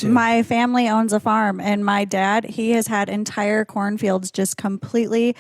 [SPEAKER 3] My family owns a farm, and my dad, he has had entire cornfields just completely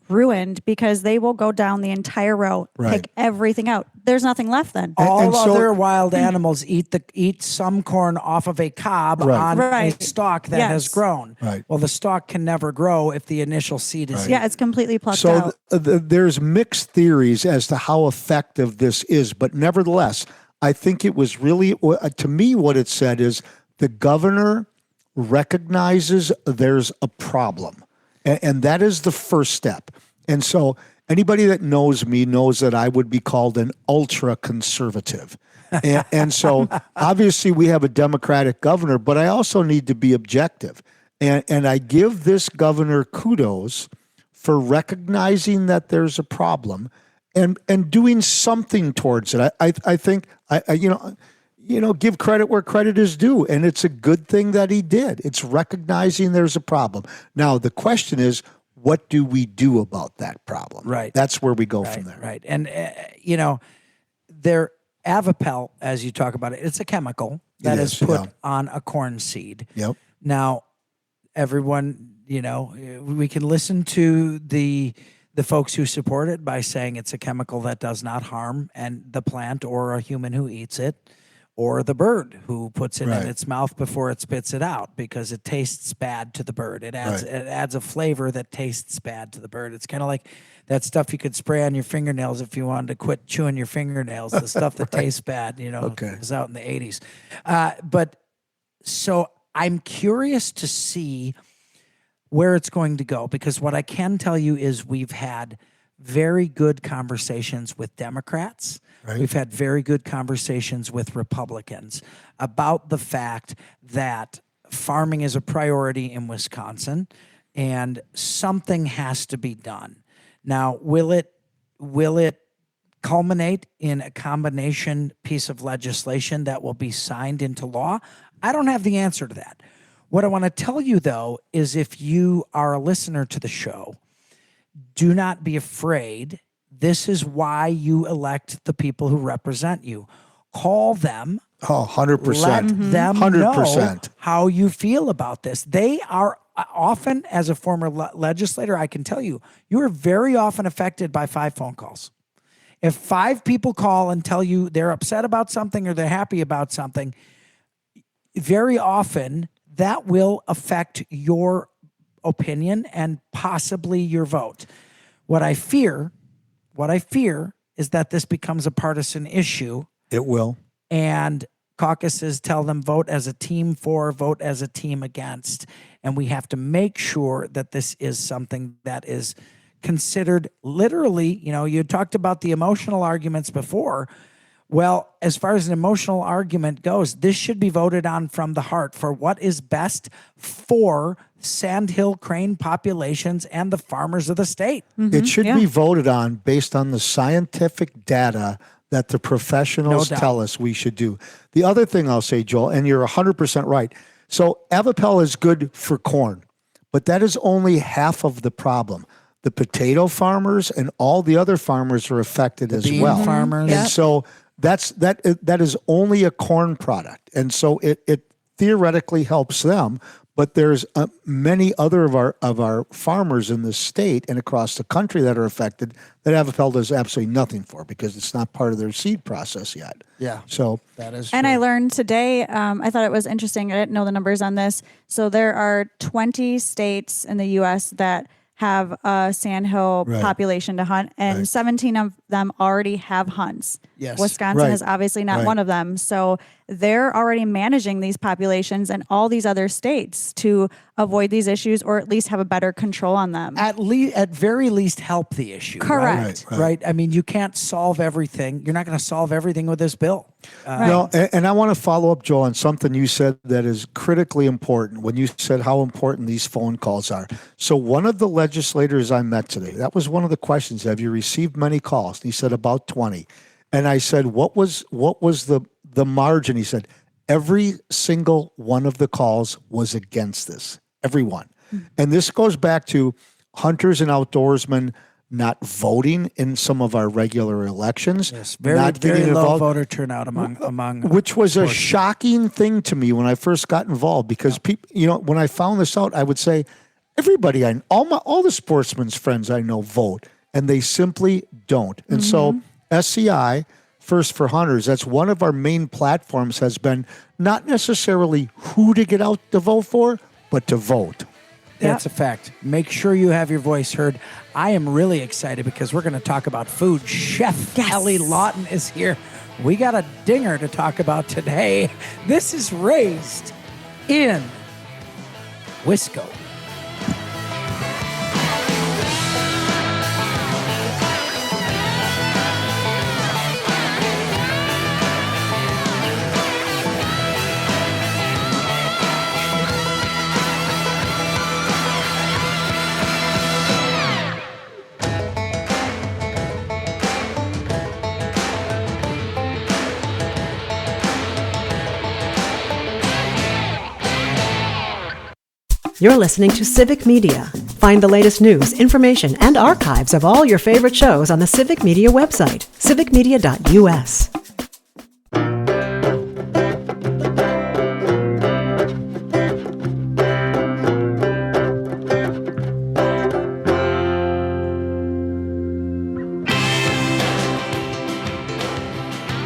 [SPEAKER 3] ruined because they will go down the entire row, pick everything out. There's nothing left then.
[SPEAKER 2] All other wild animals eat some corn off of a cob on a stalk that has grown. Right. Well, the stalk can never grow if the initial seed is
[SPEAKER 3] Yeah, it's completely plucked out.
[SPEAKER 4] So there's mixed theories as to how effective this is, but nevertheless, I think it was really, to me, what it said is the governor recognizes there's a problem. And that is the first step. And so anybody that knows me knows that I would be called an ultra conservative. And so obviously we have a Democratic governor, but I also need to be objective. And I give this governor kudos for recognizing that there's a problem and doing something towards it. I think, give credit where credit is due. And it's a good thing that he did. It's recognizing there's a problem. Now, the question is, what do we do about that problem?
[SPEAKER 2] Right.
[SPEAKER 4] That's where we go from there.
[SPEAKER 2] Right. And, Avapel, as you talk about it, it's a chemical that is put on a corn seed.
[SPEAKER 4] Yep.
[SPEAKER 2] Now, everyone, we can listen to the folks who support it by saying it's a chemical that does not harm the plant or a human who eats it, or the bird who puts it in its mouth before it spits it out because it tastes bad to the bird. It adds a flavor that tastes bad to the bird. It's kind of like that stuff you could spray on your fingernails if you wanted to quit chewing your fingernails. The stuff that tastes bad, was out in the 80s. But so I'm curious to see where it's going to go, because what I can tell you is we've had very good conversations with Democrats. Right. We've had very good conversations with Republicans about the fact that farming is a priority in Wisconsin and something has to be done. Now, will it culminate in a combination piece of legislation that will be signed into law? I don't have the answer to that. What I want to tell you, though, is if you are a listener to the show, do not be afraid. This is why you elect the people who represent you. Call them.
[SPEAKER 4] Oh, 100%.
[SPEAKER 2] Let them
[SPEAKER 4] 100%.
[SPEAKER 2] know how you feel about this. They are often as a former legislator, I can tell you, you are very often affected by 5 phone calls. If 5 people call and tell you they're upset about something or they're happy about something, very often that will affect your opinion and possibly your vote. What I fear is that this becomes a partisan issue.
[SPEAKER 4] It will.
[SPEAKER 2] And caucuses tell them vote as a team for, vote as a team against. And we have to make sure that this is something that is considered literally. You talked about the emotional arguments before. Well, as far as an emotional argument goes, this should be voted on from the heart for what is best for sandhill crane populations and the farmers of the state.
[SPEAKER 4] It should be voted on based on the scientific data that the professionals tell us we should do. The other thing I'll say, Joel, and you're 100% right. So Avapel is good for corn, but that is only half of the problem. The potato farmers and all the other farmers are affected as well.
[SPEAKER 2] Farmers.
[SPEAKER 4] And so that is only a corn product. And so it theoretically helps them, but there's many other of our farmers in the state and across the country that are affected that Avapel does absolutely nothing for because it's not part of their seed process yet.
[SPEAKER 2] Yeah.
[SPEAKER 4] So
[SPEAKER 2] that is
[SPEAKER 3] And
[SPEAKER 2] true.
[SPEAKER 3] I learned today, I thought it was interesting. I didn't know the numbers on this. So there are 20 states in the U.S. that have a sandhill population to hunt, and 17 of them already have hunts.
[SPEAKER 2] Yes.
[SPEAKER 3] Wisconsin is obviously not one of them. So they're already managing these populations and all these other states to avoid these issues or at least have a better control on them.
[SPEAKER 2] At very least help the issue.
[SPEAKER 3] Correct.
[SPEAKER 2] Right. I mean, you can't solve everything. You're not going to solve everything with this bill.
[SPEAKER 4] No, and I want to follow up, Joel, on something you said that is critically important when you said how important these phone calls are. So one of the legislators I met today, that was one of the questions. Have you received many calls? And he said about 20. And I said, what was the margin? He said, every single one of the calls was against this. Every one. And this goes back to hunters and outdoorsmen not voting in some of our regular elections.
[SPEAKER 2] Yes,
[SPEAKER 4] not
[SPEAKER 2] very
[SPEAKER 4] getting
[SPEAKER 2] low
[SPEAKER 4] involved,
[SPEAKER 2] voter turnout among
[SPEAKER 4] which was a shocking thing to me when I first got involved because people, when I found this out, I would say, everybody, all the sportsmen's friends I know vote, and they simply don't. And so SCI, First for Hunters, that's one of our main platforms, has been not necessarily who to get out to vote for, but to vote.
[SPEAKER 2] That's a fact. Make sure you have your voice heard. I am really excited because we're going to talk about food. Chef Ellie Lawton is here. We got a dinger to talk about today. This is Raised in Wisco.
[SPEAKER 1] You're listening to Civic Media. Find the latest news, information, and archives of all your favorite shows on the Civic Media website, civicmedia.us.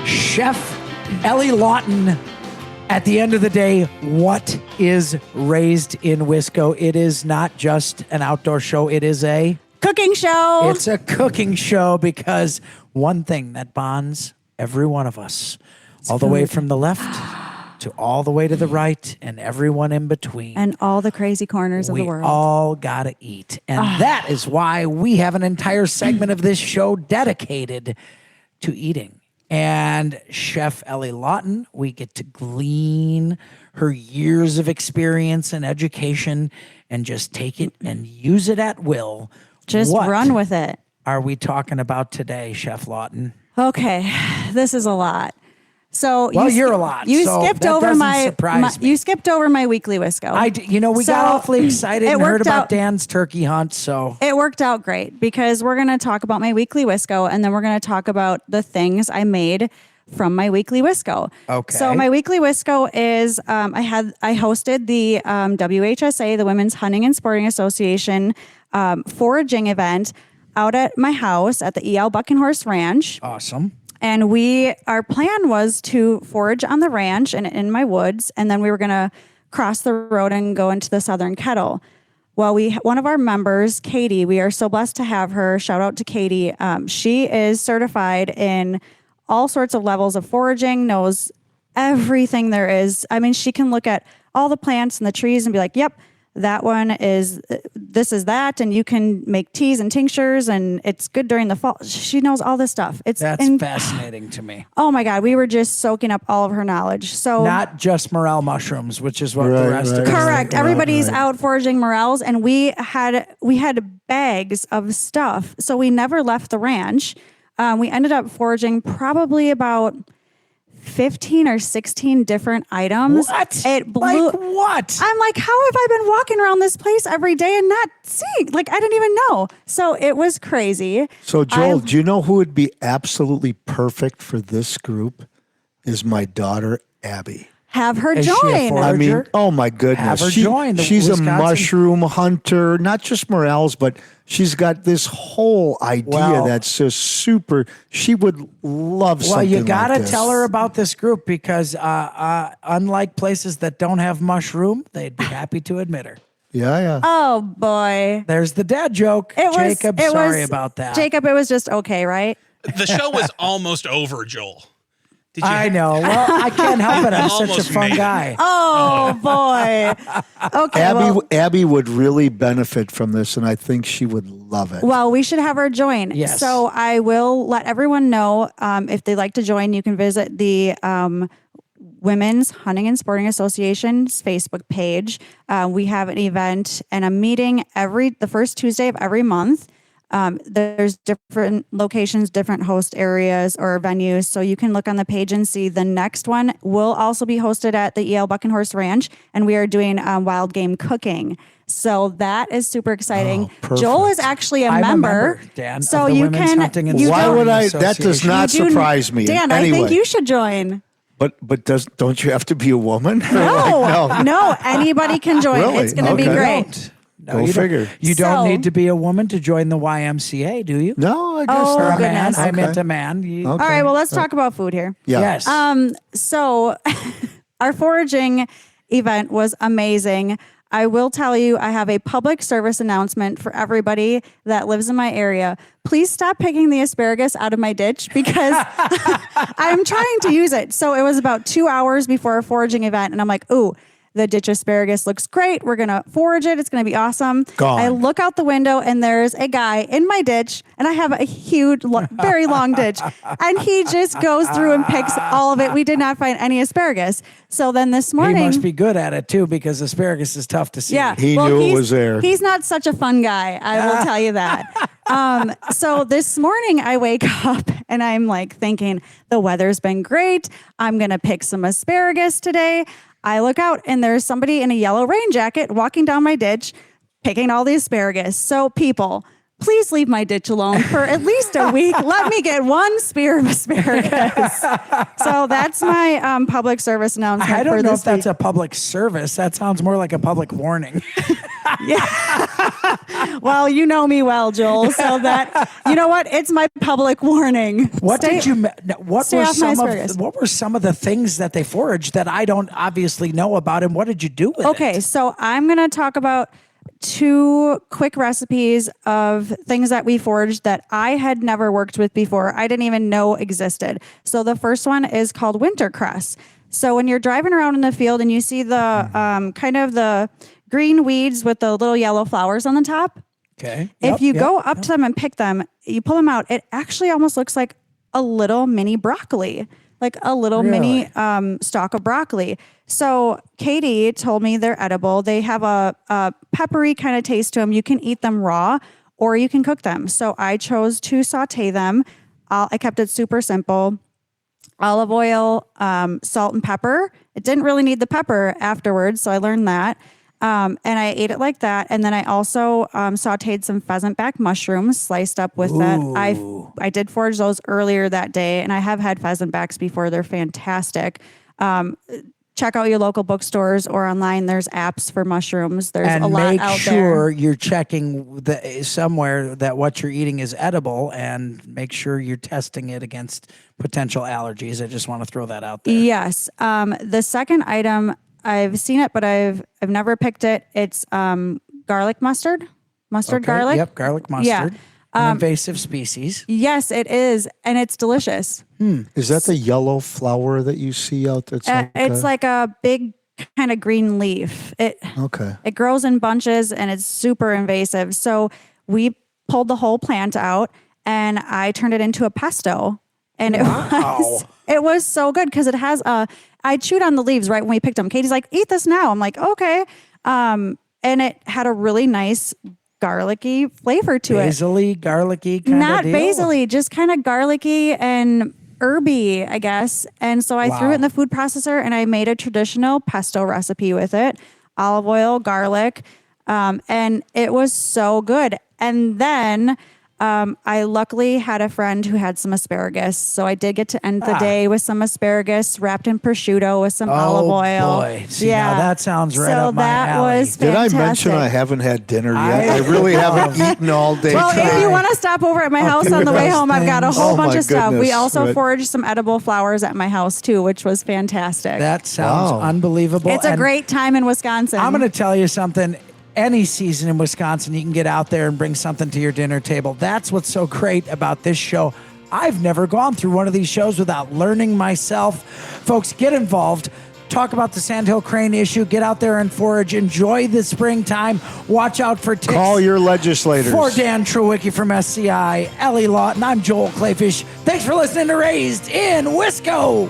[SPEAKER 2] Chef Ellie Lawton. At the end of the day, what is Raised in Wisco? It is not just an outdoor show. It is a
[SPEAKER 3] cooking show.
[SPEAKER 2] It's a cooking show because one thing that bonds every one of us, all the way from the left to all the way to the right and everyone in between.
[SPEAKER 3] And all the crazy corners of the world.
[SPEAKER 2] We all got to eat. And that is why we have an entire segment of this show dedicated to eating. And Chef Ellie Lawton, we get to glean her years of experience and education and just take it and use it at will.
[SPEAKER 3] Just run with it.
[SPEAKER 2] Are we talking about today, Chef Lawton?
[SPEAKER 3] Okay, this is a lot. So
[SPEAKER 2] you're a lot.
[SPEAKER 3] You
[SPEAKER 2] so
[SPEAKER 3] skipped
[SPEAKER 2] that
[SPEAKER 3] over
[SPEAKER 2] surprise me.
[SPEAKER 3] You skipped over my weekly Wisco.
[SPEAKER 2] We got awfully excited and heard about
[SPEAKER 3] out,
[SPEAKER 2] Dan's turkey hunt. So
[SPEAKER 3] it worked out great because we're going to talk about my weekly Wisco and then we're going to talk about the things I made from my weekly Wisco.
[SPEAKER 2] Okay.
[SPEAKER 3] So my weekly Wisco is I hosted the WHSA, the Women's Hunting and Sporting Association foraging event out at my house at the EL Buck and Horse Ranch.
[SPEAKER 2] Awesome.
[SPEAKER 3] And our plan was to forage on the ranch and in my woods, and then we were going to cross the road and go into the Southern Kettle. Well, one of our members, Katie, we are so blessed to have her. Shout out to Katie. She is certified in all sorts of levels of foraging, knows everything there is. I mean, she can look at all the plants and the trees and be like, yep, that one is, this is that. And you can make teas and tinctures and it's good during the fall. She knows all this stuff.
[SPEAKER 2] That's fascinating to me.
[SPEAKER 3] Oh my God. We were just soaking up all of her knowledge. So
[SPEAKER 2] not just morel mushrooms, which is what the rest of us.
[SPEAKER 3] Correct. Everybody's out foraging morels, and we had bags of stuff. So we never left the ranch. We ended up foraging probably about 15 or 16 different items.
[SPEAKER 2] What?
[SPEAKER 3] It blew.
[SPEAKER 2] Like what?
[SPEAKER 3] I'm like, how have I been walking around this place every day and not seeing? Like, I didn't even know. So it was crazy.
[SPEAKER 4] So Joel, do you know who would be absolutely perfect for this group? Is my daughter, Abby.
[SPEAKER 3] Have her
[SPEAKER 2] Is she a
[SPEAKER 3] join.
[SPEAKER 2] forager?
[SPEAKER 4] I mean, oh my goodness.
[SPEAKER 2] Have her join the
[SPEAKER 4] she's
[SPEAKER 2] Wisconsin-
[SPEAKER 4] a mushroom hunter, not just morels, but she's got this whole idea that's just super. She would love something
[SPEAKER 2] Well, you
[SPEAKER 4] like
[SPEAKER 2] got to
[SPEAKER 4] this.
[SPEAKER 2] tell her about this group because unlike places that don't have mushroom, they'd be happy to admit her.
[SPEAKER 4] Yeah, yeah.
[SPEAKER 3] Oh boy.
[SPEAKER 2] There's the dad joke. Jacob, sorry about that.
[SPEAKER 3] Jacob, it was just okay, right?
[SPEAKER 5] The show was almost over, Joel. Did you
[SPEAKER 2] I know. Well, I can't help it. I'm such a
[SPEAKER 5] Almost
[SPEAKER 2] fun
[SPEAKER 5] made it.
[SPEAKER 2] guy.
[SPEAKER 3] Oh boy. Okay.
[SPEAKER 4] Abby would really benefit from this, and I think she would love it.
[SPEAKER 3] Well, we should have her join.
[SPEAKER 2] Yes.
[SPEAKER 3] So I will let everyone know if they'd like to join. You can visit the Women's Hunting and Sporting Association's Facebook page. We have an event and a meeting the first Tuesday of every month. There's different locations, different host areas or venues. So you can look on the page and see the next one will also be hosted at the EL Buck and Horse Ranch. And we are doing wild game cooking. So that is super exciting.
[SPEAKER 4] perfect.
[SPEAKER 3] Joel is actually a
[SPEAKER 2] I'm
[SPEAKER 3] member.
[SPEAKER 2] Dan,
[SPEAKER 3] so
[SPEAKER 2] of the
[SPEAKER 3] you
[SPEAKER 2] Women's
[SPEAKER 3] can.
[SPEAKER 2] Hunting and
[SPEAKER 3] you
[SPEAKER 4] Why
[SPEAKER 2] Sporting
[SPEAKER 4] would I? That does
[SPEAKER 2] Association.
[SPEAKER 4] not
[SPEAKER 3] you do-
[SPEAKER 4] surprise me.
[SPEAKER 3] Dan,
[SPEAKER 4] anyway,
[SPEAKER 3] I think you should join.
[SPEAKER 4] But don't you have to be a woman?
[SPEAKER 3] No, anybody can join.
[SPEAKER 4] Really?
[SPEAKER 3] It's going to be
[SPEAKER 4] Okay.
[SPEAKER 3] great.
[SPEAKER 2] No,
[SPEAKER 4] Go
[SPEAKER 2] you
[SPEAKER 4] figure.
[SPEAKER 2] Don't, you don't
[SPEAKER 3] So-
[SPEAKER 2] need to be a woman to join the YMCA, do you?
[SPEAKER 4] No, I guess
[SPEAKER 3] Oh,
[SPEAKER 2] Or
[SPEAKER 4] not.
[SPEAKER 2] a man.
[SPEAKER 3] goodness.
[SPEAKER 2] I meant
[SPEAKER 4] Okay.
[SPEAKER 2] a man. You-
[SPEAKER 4] Okay.
[SPEAKER 3] All right, well, let's talk about food here.
[SPEAKER 4] Yeah.
[SPEAKER 2] Yes.
[SPEAKER 3] So our foraging event was amazing. I will tell you, I have a public service announcement for everybody that lives in my area. Please stop picking the asparagus out of my ditch because I'm trying to use it. So it was about 2 hours before our foraging event. And I'm like, ooh, the ditch asparagus looks great. We're going to forage it. It's going to be awesome.
[SPEAKER 4] Gone.
[SPEAKER 3] I look out the window and there's a guy in my ditch and I have a huge, very long ditch. And he just goes through and picks all of it. We did not find any asparagus. So then this
[SPEAKER 2] he
[SPEAKER 3] morning.
[SPEAKER 2] must be good at it too because asparagus is tough to see.
[SPEAKER 3] Yeah.
[SPEAKER 4] He knew it
[SPEAKER 3] he's-
[SPEAKER 4] was there.
[SPEAKER 3] He's not such a fun guy. I will tell you that. So this morning I wake up and I'm like thinking the weather's been great. I'm going to pick some asparagus today. I look out and there's somebody in a yellow rain jacket walking down my ditch, picking all the asparagus. So people, please leave my ditch alone for at least a week. Let me get one spear of asparagus. So that's my public service announcement.
[SPEAKER 2] I don't
[SPEAKER 3] for
[SPEAKER 2] know
[SPEAKER 3] this
[SPEAKER 2] if that's
[SPEAKER 3] week.
[SPEAKER 2] a public service. That sounds more like a public warning.
[SPEAKER 3] Well, you know me well, Joel. So that, you know what? It's my public warning.
[SPEAKER 2] What
[SPEAKER 3] Stay-
[SPEAKER 2] did you? What
[SPEAKER 3] stay
[SPEAKER 2] were
[SPEAKER 3] off my
[SPEAKER 2] some
[SPEAKER 3] asparagus.
[SPEAKER 2] of? What were some of the things that they foraged that I don't obviously know about, and what did you do with it?
[SPEAKER 3] Okay, so I'm going to talk about 2 quick recipes of things that we foraged that I had never worked with before. I didn't even know existed. So the first one is called wintercress. So when you're driving around in the field and you see the kind of the green weeds with the little yellow flowers on the top,
[SPEAKER 2] Okay.
[SPEAKER 3] if you go up to them and pick them, you pull them out, it actually almost looks like a little mini broccoli, like a little mini stalk of broccoli. So Katie told me they're edible. They have a peppery kind of taste to them. You can eat them raw or you can cook them. So I chose to saute them. I kept it super simple. Olive oil, salt and pepper. It didn't really need the pepper afterwards, so I learned that. And I ate it like that. And then I also sauteed some pheasant back mushrooms, sliced up with that. I did forage those earlier that day, and I have had pheasant backs before. They're fantastic. Check out your local bookstores or online. There's apps for mushrooms. There's a lot out there. And
[SPEAKER 2] make sure you're checking somewhere that what you're eating is edible, and make sure you're testing it against potential allergies. I just want to throw that out there.
[SPEAKER 3] Yes. The second item, I've seen it, but I've never picked it. It's garlic mustard. Garlic.
[SPEAKER 2] Yep, garlic mustard.
[SPEAKER 3] Yeah.
[SPEAKER 2] An invasive species.
[SPEAKER 3] Yes, it is, and it's delicious.
[SPEAKER 4] Is that the yellow flower that you see out there?
[SPEAKER 3] It's like a big kind of green leaf. It grows in bunches, and it's super invasive. So we pulled the whole plant out, and I turned it into a pesto. And it was so good because it has I chewed on the leaves right when we picked them. Katie's like, eat this now. I'm like, okay. And it had a really nice garlicky flavor to
[SPEAKER 2] Basil-y, garlicky kind
[SPEAKER 3] Not
[SPEAKER 2] of deal?
[SPEAKER 3] basil-y, just kind of garlicky and herby, I guess. And so I threw it in the food processor, and I made a traditional pesto recipe with it. Olive oil, garlic, and it was so good. And then I luckily had a friend who had some asparagus. So I did get to end the day with some asparagus wrapped in prosciutto with some olive oil.
[SPEAKER 2] Boy. See, now that sounds right up my alley.
[SPEAKER 3] Was
[SPEAKER 4] Did
[SPEAKER 3] fantastic.
[SPEAKER 4] I mention I haven't had dinner yet? I really haven't eaten all day.
[SPEAKER 3] Well,
[SPEAKER 4] today.
[SPEAKER 3] if you want to stop over at my house on the way home, I've got a whole
[SPEAKER 4] Oh,
[SPEAKER 3] bunch
[SPEAKER 4] my
[SPEAKER 3] of stuff. We
[SPEAKER 4] goodness.
[SPEAKER 3] also
[SPEAKER 4] Right.
[SPEAKER 3] foraged some edible flowers at my house too, which was fantastic.
[SPEAKER 2] That sounds unbelievable.
[SPEAKER 3] It's a
[SPEAKER 2] And
[SPEAKER 3] great time in Wisconsin.
[SPEAKER 2] I'm going to tell you something. Any season in Wisconsin, you can get out there and bring something to your dinner table. That's what's so great about this show. I've never gone through one of these shows without learning myself. Folks, get involved. Talk about the sandhill crane issue. Get out there and forage. Enjoy the springtime. Watch out for ticks.
[SPEAKER 4] Call your legislators.
[SPEAKER 2] For Dan Trewicki from SCI, Ellie Lawton, I'm Joel Clayfish. Thanks for listening to Raised in Wisco.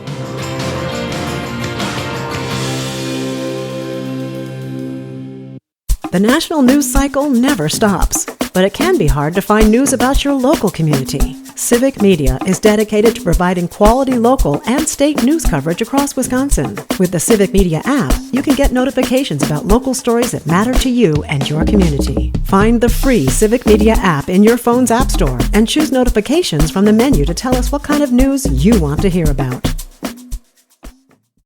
[SPEAKER 1] The national news cycle never stops, but it can be hard to find news about your local community. Civic Media is dedicated to providing quality local and state news coverage across Wisconsin. With the Civic Media app, you can get notifications about local stories that matter to you and your community. Find the free Civic Media app in your phone's app store and choose notifications from the menu to tell us what kind of news you want to hear about.